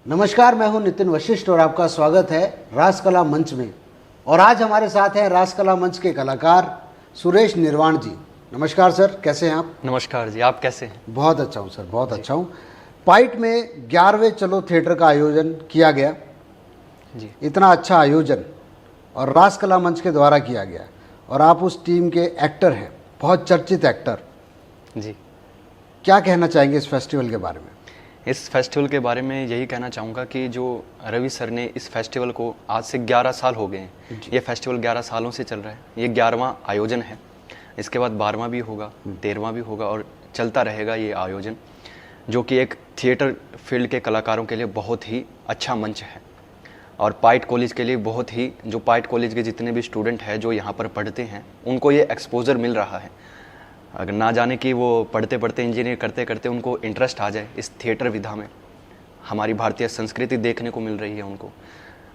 नमस्कार, मैं हूं नितिन वशिष्ठ और आपका स्वागत है रासकला मंच में। और आज हमारे साथ हैं रासकला मंच के कलाकार सुरेश निर्वाण जी। नमस्कार सर, कैसे हैं आप? नमस्कार जी, आप कैसे हैं? बहुत अच्छा हूं सर, बहुत अच्छा हूं। पाइट में 11वें चलो थिएटर का आयोजन किया गया जी। इतना अच्छा आयोजन और रासकला मंच के द्वारा किया गया और आप उस टीम के एक्टर हैं, बहुत चर्चित एक्टर। जी, क्या कहना चाहेंगे इस फेस्टिवल के बारे में? इस फेस्टिवल के बारे में यही कहना चाहूँगा कि जो रवि सर ने इस फेस्टिवल को आज से 11 साल हो गए हैं। ये फेस्टिवल 11 सालों से चल रहा है। ये 11वां आयोजन है। इसके बाद 12वां भी होगा, 13वां भी होगा और चलता रहेगा ये आयोजन, जो कि एक थिएटर फील्ड के कलाकारों के लिए बहुत ही अच्छा मंच है। और पाइट कॉलेज के लिए बहुत ही, जो पाइट कॉलेज के जितने भी स्टूडेंट हैं जो यहाँ पर पढ़ते हैं, उनको ये एक्सपोजर मिल रहा है। अगर ना जाने कि वो पढ़ते पढ़ते इंजीनियर करते करते उनको इंटरेस्ट आ जाए इस थिएटर विधा में, हमारी भारतीय संस्कृति देखने को मिल रही है उनको।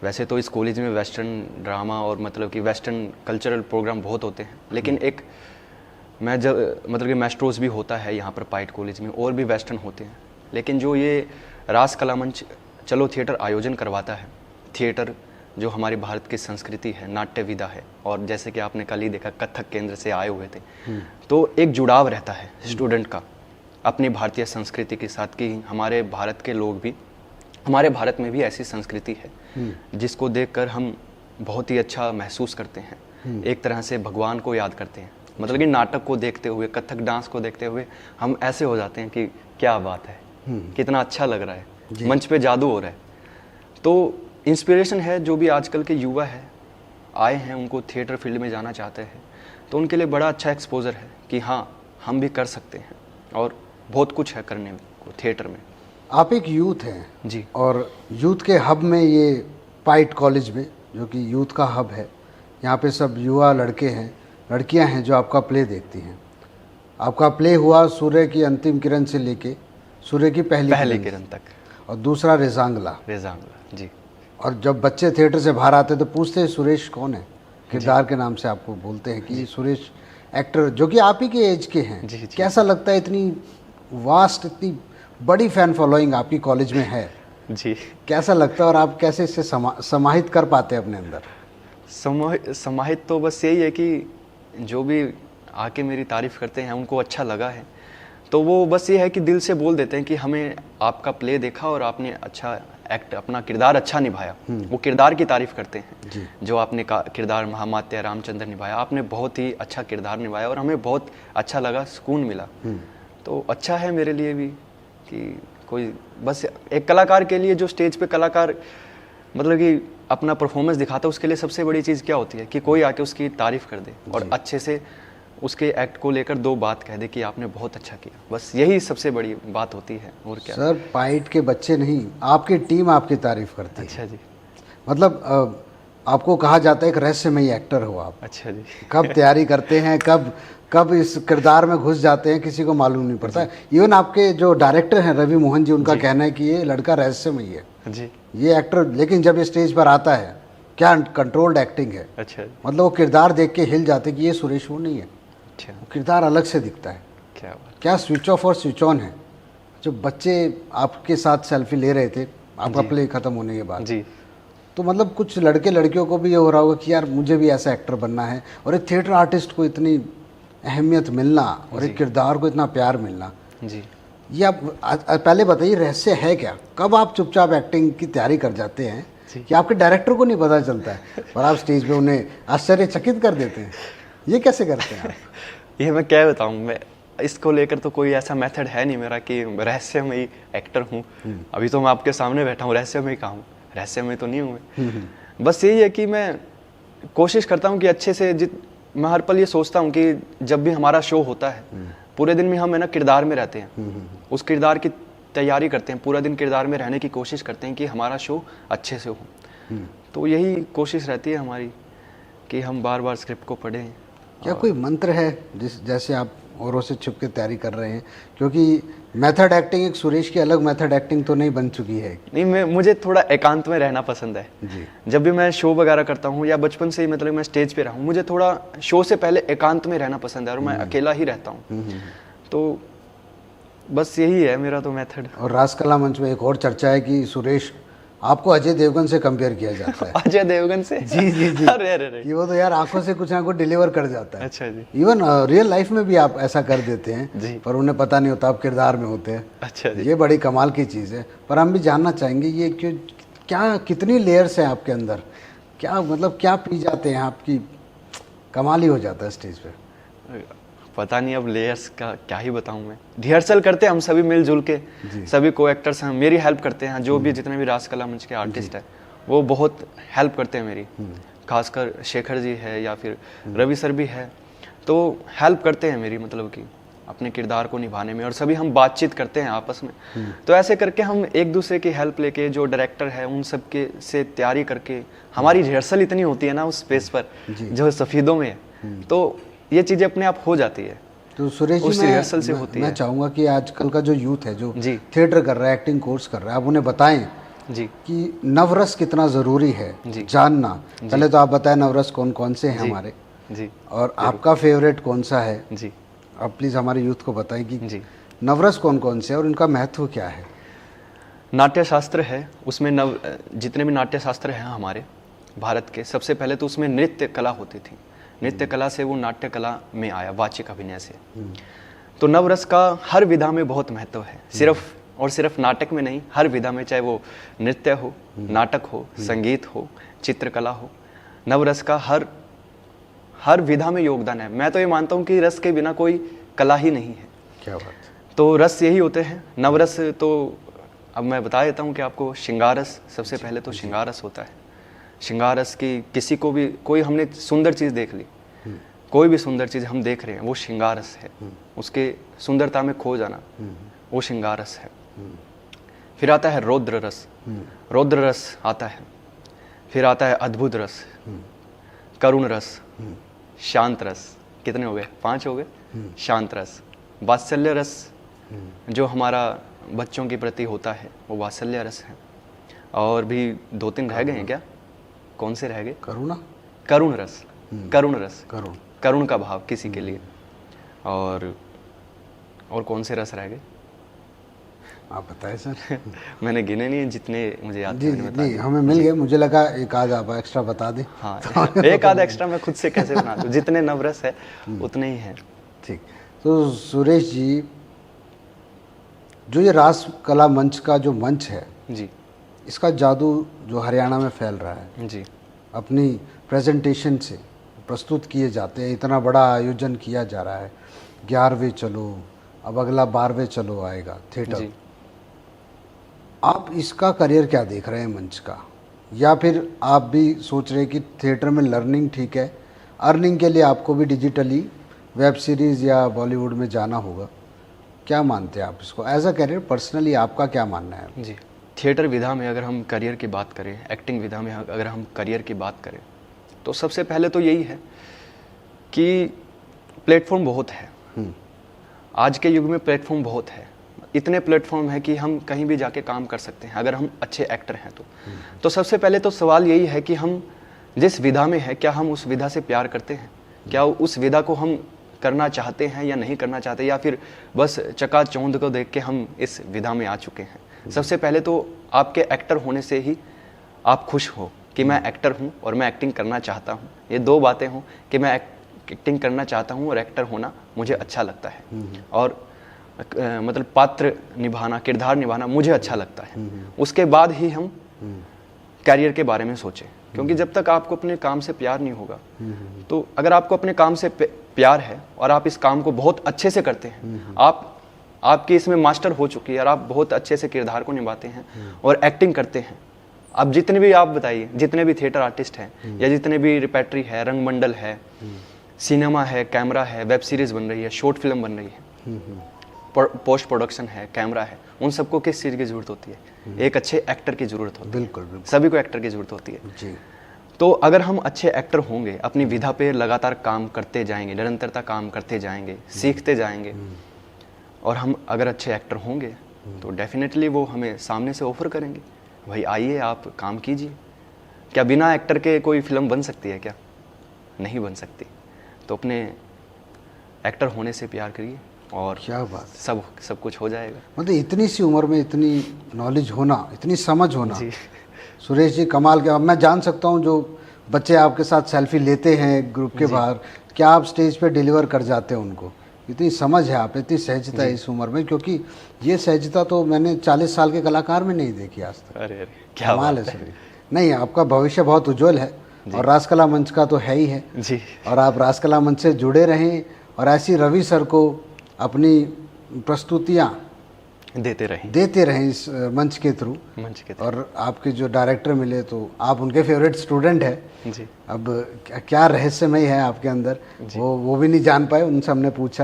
वैसे तो इस कॉलेज में वेस्टर्न ड्रामा और मतलब कि वेस्टर्न कल्चरल प्रोग्राम बहुत होते हैं, लेकिन एक मैं जब मतलब कि मैस्ट्रोस भी होता है यहाँ पर पाइट कॉलेज में, और भी वेस्टर्न होते हैं। लेकिन जो ये रास कला मंच चलो थिएटर आयोजन करवाता है, थिएटर जो हमारी भारत की संस्कृति है, नाट्य विधा है, और जैसे कि आपने कल ही देखा कथक केंद्र से आए हुए थे, तो एक जुड़ाव रहता है स्टूडेंट का अपनी भारतीय संस्कृति के साथ कि हमारे भारत के लोग भी, हमारे भारत में भी ऐसी संस्कृति है जिसको देखकर हम बहुत ही अच्छा महसूस करते हैं। एक तरह से भगवान को याद करते हैं। मतलब कि नाटक को देखते हुए, कथक डांस को देखते हुए हम ऐसे हो जाते हैं कि क्या बात है, कितना अच्छा लग रहा है, मंच पे जादू हो रहा है। तो इंस्पिरेशन है, जो भी आजकल के युवा है आए हैं, उनको थिएटर फील्ड में जाना चाहते हैं, तो उनके लिए बड़ा अच्छा एक्सपोजर है कि हाँ, हम भी कर सकते हैं और बहुत कुछ है करने में थिएटर में। आप एक यूथ हैं जी, और यूथ के हब में ये पाइट कॉलेज में, जो कि यूथ का हब है, यहाँ पे सब युवा लड़के हैं, लड़कियां हैं जो आपका प्ले देखती हैं। आपका प्ले हुआ सूर्य की अंतिम किरण से लेके सूर्य की पहली किरण तक, और दूसरा रेजांगला। जी। और जब बच्चे थिएटर से बाहर आते हैं तो पूछते हैं सुरेश कौन है, किरदार के नाम से आपको बोलते हैं कि सुरेश एक्टर, जो कि आप ही के एज के हैं। जी। कैसा लगता है, इतनी वास्ट, इतनी बड़ी फैन फॉलोइंग आपकी कॉलेज में है जी, कैसा लगता है और आप कैसे इससे समाहित कर पाते हैं अपने अंदर? समाहित तो बस यही है कि जो भी आके मेरी तारीफ करते हैं उनको अच्छा लगा है, तो वो बस ये है कि दिल से बोल देते हैं कि हमें आपका प्ले देखा और आपने अच्छा एक्ट, अपना किरदार अच्छा निभाया। वो किरदार की तारीफ करते हैं। जो आपने किरदार महामात्य रामचंद्र निभाया, आपने बहुत ही अच्छा किरदार निभाया और हमें बहुत अच्छा लगा, सुकून मिला। तो अच्छा है मेरे लिए भी कि कोई, बस एक कलाकार के लिए, जो स्टेज पे कलाकार मतलब कि अपना परफॉर्मेंस दिखाता है, उसके लिए सबसे बड़ी चीज़ क्या होती है कि कोई आके उसकी तारीफ कर दे और अच्छे से उसके एक्ट को लेकर दो बात कह दे कि आपने बहुत अच्छा किया। बस यही सबसे बड़ी बात होती है, और क्या। सर, पाइट के बच्चे नहीं, आपकी टीम आपकी तारीफ करती है। अच्छा जी। मतलब आपको कहा जाता है एक रहस्यमयी एक्टर हो आप। अच्छा जी। कब तैयारी करते हैं, कब इस किरदार में घुस जाते हैं, किसी को मालूम नहीं पड़ता। इवन आपके जो डायरेक्टर हैं रवि मोहन जी, उनका कहना है कि ये लड़का रहस्यमयी है जी, ये एक्टर, लेकिन जब ये स्टेज पर आता है क्या कंट्रोल्ड एक्टिंग है। अच्छा, मतलब वो किरदार देख के हिल जाते कि ये सुरेश वो नहीं है, अच्छा, वो किरदार अलग से दिखता है। क्या बात। क्या स्विच ऑफ और स्विच ऑन है। जो बच्चे आपके साथ सेल्फी ले रहे थे आपका प्ले खत्म होने के बाद जी, तो मतलब कुछ लड़के लड़कियों को भी ये हो रहा होगा कि यार मुझे भी ऐसा एक्टर बनना है, और एक थिएटर आर्टिस्ट को इतनी अहमियत मिलना और एक किरदार को इतना प्यार मिलना। जी। ये आप पहले बताइए, रहस्य है क्या? कब आप चुपचाप एक्टिंग की तैयारी कर जाते हैं कि आपके डायरेक्टर को नहीं पता चलता है और आप स्टेज पे उन्हें आश्चर्यचकित कर देते हैं? ये कैसे करते हैं आप? ये मैं क्या बताऊँ, मैं इसको लेकर तो कोई ऐसा मेथड है नहीं मेरा कि रहस्यमयी एक्टर हूँ। अभी तो मैं आपके सामने बैठा हूँ, रहस्यमयी कहाँ हूँ? रहस्यमयी तो नहीं हूँ मैं। बस यही है कि मैं कोशिश करता हूँ कि अच्छे से मैं हर पल ये सोचता हूँ कि जब भी हमारा शो होता है, पूरे दिन में हम है ना किरदार में रहते हैं, उस किरदार की तैयारी करते हैं, पूरा दिन किरदार में रहने की कोशिश करते हैं कि हमारा शो अच्छे से हो। तो यही कोशिश रहती है हमारी कि हम बार बार स्क्रिप्ट को पढ़ें। क्या कोई मंत्र है जैसे आप औरों से छुप के तैयारी कर रहे हैं? क्योंकि मेथड एक्टिंग, एक सुरेश की अलग मेथड एक्टिंग तो नहीं बन चुकी है। नहीं, मुझे थोड़ा एकांत में रहना पसंद है जी। जब भी मैं शो वगैरह करता हूँ या बचपन से ही मतलब मैं स्टेज पे रहा हूँ, मुझे थोड़ा शो से पहले एकांत में रहना पसंद है और मैं अकेला ही रहता हूँ। तो बस यही है मेरा तो मेथड। और रासकला मंच में एक और चर्चा है कि सुरेश आपको अजय देवगन से कंपेयर किया जाता है। अजय देवगन से? जी जी जी। अरे अरे अरे, कि वो तो यार आंखों से कुछ ना कुछ डिलीवर कर जाता है। अच्छा जी। इवन रियल लाइफ में भी आप ऐसा कर देते हैं जी। पर उन्हें पता नहीं होता आप किरदार में होते हैं। अच्छा जी। ये बड़ी कमाल की चीज़ है। पर हम भी जानना चाहेंगे ये क्यों, क्या कितनी लेयर्स हैं आपके अंदर, क्या मतलब क्या पी जाते हैं आपकी, कमाल ही हो जाता है स्टेज पे। पता नहीं अब लेयर्स का क्या ही बताऊं मैं। रिहर्सल करते हैं हम सभी मिलजुल के, सभी को एक्टर्स हैं, मेरी हेल्प करते हैं, जो भी जितने भी रासकला मंच के आर्टिस्ट हैं वो बहुत हेल्प करते हैं मेरी। खासकर शेखर जी है या फिर रवि सर भी है, तो हेल्प करते हैं मेरी, मतलब कि अपने किरदार को निभाने में। और सभी हम बातचीत करते हैं आपस में, तो ऐसे करके हम एक दूसरे की हेल्प लेके, जो डायरेक्टर है उन सब के से तैयारी करके, हमारी रिहर्सल इतनी होती है ना उस स्पेस पर जो सफीदों में है, तो ये चीजें अपने आप हो जाती है। तो सुरेश उस जी रिहर्सल से होती मैं है। चाहूँगा कि आजकल का जो यूथ है जो जी थिएटर कर रहा है, एक्टिंग कोर्स कर रहा है, आप उन्हें बताएं जी कि नवरस कितना ज़रूरी है जानना। पहले तो आप बताएं नवरस कौन कौन से हैं हमारे, जी, और आपका फेवरेट कौन सा है। जी आप प्लीज़ हमारे यूथ को बताएं कि जी। नवरस कौन कौन से हैं और इनका महत्व क्या है। नाट्य शास्त्र है, उसमें जितने भी नाट्य शास्त्र हैं हमारे भारत के, सबसे पहले तो उसमें नृत्य कला होती थी। नृत्य कला से वो नाट्य कला में आया, वाचिक अभिनय से। तो नवरस का हर विधा में बहुत महत्व है, सिर्फ और सिर्फ नाटक में नहीं, हर विधा में, चाहे वो नृत्य हो, नाटक हो, संगीत हो, चित्रकला हो, नवरस का हर विधा में योगदान है। मैं तो ये मानता हूँ कि रस के बिना कोई कला ही नहीं है। क्या बात। तो रस यही होते हैं नवरस। तो अब मैं बता देता हूँ कि आपको श्रृंगार रस, सबसे पहले तो श्रृंगार रस होता है। श्रृंगार रस की किसी को भी, कोई हमने सुंदर चीज़ देख ली, कोई भी सुंदर चीज़ हम देख रहे हैं, वो श्रृंगार रस है। उसके सुंदरता में खो जाना, वो श्रृंगार रस है। फिर आता है रौद्र रस, रौद्र रस आता है। फिर आता है अद्भुत रस, करुण रस, शांत रस। कितने हो गए? 5 हो गए। शांत रस, वात्सल्य रस, जो हमारा बच्चों के प्रति होता है वो वात्सल्य रस है। और भी 2-3 रह गए हैं क्या? कौन से रह गए? करुणा, करुण रस, करुण रस, करुण का भाव किसी के लिए। और कौन से रस रह गए? आप बताएं सर। मैंने गिने नहीं, जितने मुझे याद जी, नहीं हमें मिल गए, मुझे लगा एक आध आप एक्स्ट्रा बता दें। हाँ, एक आध एक्स्ट्रा मैं खुद से कैसे बना दूं, जितने नवरस है उतने ही हैं। ठीक। तो सुरेश जी, जो ये रास कला मंच का जो मंच है जी, इसका जादू जो हरियाणा में फैल रहा है, जी, अपनी प्रेजेंटेशन से प्रस्तुत किए जाते हैं, इतना बड़ा आयोजन किया जा रहा है, 11वें चलो, अब अगला 12वें चलो आएगा थिएटर। जी। आप इसका करियर क्या देख रहे हैं मंच का, या फिर आप भी सोच रहे हैं कि थिएटर में लर्निंग ठीक है, अर्निंग के लिए आपको भी डिजिटली वेब सीरीज़ या बॉलीवुड में जाना होगा, क्या मानते हैं आप इसको एज अ करियर? पर्सनली आपका क्या मानना है? जी, थिएटर विधा में अगर हम करियर की बात करें, एक्टिंग विधा में अगर हम करियर की बात करें, तो सबसे पहले तो यही है कि प्लेटफॉर्म बहुत है। आज के युग में प्लेटफॉर्म बहुत है, इतने प्लेटफॉर्म है कि हम कहीं भी जाके काम कर सकते हैं अगर हम अच्छे एक्टर हैं तो सबसे पहले तो सवाल यही है कि हम जिस विधा में है, क्या हम उस विधा से प्यार करते हैं, क्या उस विधा को हम करना चाहते हैं या नहीं करना चाहते, या फिर बस चकाचौंध को देख के हम इस विधा में आ चुके हैं। सबसे पहले तो आपके एक्टर होने से ही आप खुश हो कि मैं एक्टर हूँ और मैं एक्टिंग करना चाहता हूँ। ये 2 बातें हों कि मैं एक्टिंग करना चाहता हूँ और एक्टर होना मुझे अच्छा लगता है, और मतलब पात्र निभाना, किरदार निभाना मुझे अच्छा लगता है। उसके बाद ही हम कैरियर के बारे में सोचें, क्योंकि जब तक आपको अपने काम से प्यार नहीं होगा, तो अगर आपको अपने काम से प्यार है और आप इस काम को बहुत अच्छे से करते हैं, आपकी इसमें मास्टर हो चुकी है और आप बहुत अच्छे से किरदार को निभाते हैं और एक्टिंग करते हैं। अब जितने भी आप बताइए, जितने भी थिएटर आर्टिस्ट हैं या जितने भी रिपेटरी है, रंगमंडल है, सिनेमा है, कैमरा है, वेब सीरीज बन रही है, शॉर्ट फिल्म बन रही है, पोस्ट प्रोडक्शन है, कैमरा है, उन सबको किस चीज़ की जरूरत होती है? एक अच्छे एक्टर की जरूरत होती है। बिल्कुल बिल्कुल, सभी को एक्टर की जरूरत होती है जी। तो अगर हम अच्छे एक्टर होंगे, अपनी विधा पे लगातार काम करते जाएंगे, निरंतरता काम करते जाएंगे, सीखते जाएंगे, और हम अगर अच्छे एक्टर होंगे तो डेफिनेटली वो हमें सामने से ऑफर करेंगे, भाई आइए आप काम कीजिए। क्या बिना एक्टर के कोई फिल्म बन सकती है? क्या नहीं बन सकती। तो अपने एक्टर होने से प्यार करिए और क्या बात, सब कुछ हो जाएगा। मतलब इतनी सी उम्र में इतनी नॉलेज होना, इतनी समझ होना, जी सुरेश जी कमाल के। अब मैं जान सकता हूँ जो बच्चे आपके साथ सेल्फी लेते हैं ग्रुप के बाहर, क्या आप स्टेज पे डिलीवर कर जाते हैं उनको? इतनी समझ है आप, इतनी सहजता है इस उम्र में, क्योंकि ये सहजता तो मैंने 40 साल के कलाकार में नहीं देखी आज तक। अरे क्या कमाल है सुरेश। नहीं, आपका भविष्य बहुत उज्जवल है और रासकला मंच का तो है ही है जी। और आप रासकला मंच से जुड़े रहें और ऐसी रवि सर को अपनी प्रस्तुतियाँ देते रहें इस मंच के थ्रू। मंच के और आपके जो डायरेक्टर मिले तो आप उनके फेवरेट स्टूडेंट हैं जी। अब क्या रहस्यमय है आपके अंदर, वो भी नहीं जान पाए, उनसे हमने पूछा,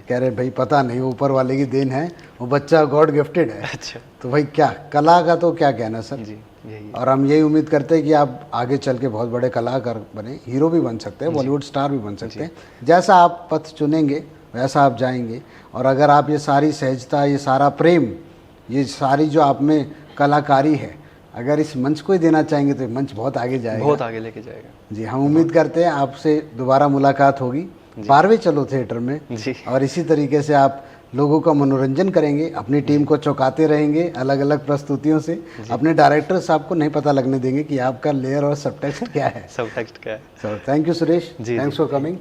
कह रहे भाई पता नहीं, ऊपर वाले की देन है, वो बच्चा गॉड गिफ्टेड है। अच्छा। तो भाई क्या कला का तो क्या कहना सर जी, यही। और हम यही उम्मीद करते हैं कि आप आगे चल के बहुत बड़े कलाकार बने, हीरो भी बन सकते हैं, बॉलीवुड स्टार भी बन सकते हैं। जैसा आप पथ चुनेंगे वैसा आप जाएंगे। और अगर आप ये सारी सहजता, ये सारा प्रेम, ये सारी जो आप में कलाकारी है, अगर इस मंच को ही देना चाहेंगे तो मंच बहुत आगे जाएगा, बहुत आगे लेके जाएगा। जी हम उम्मीद करते हैं आपसे दोबारा मुलाकात होगी 12वें चलो थिएटर में जी। और इसी तरीके से आप लोगों का मनोरंजन करेंगे, अपनी टीम को चौंकाते रहेंगे अलग अलग प्रस्तुतियों से। अपने डायरेक्टर साहब को नहीं पता लगने देंगे कि आपका लेयर और सबटेक्स्ट क्या है। सबटेक्स्ट क्या है। So thank you Suresh, ji, thanks for coming.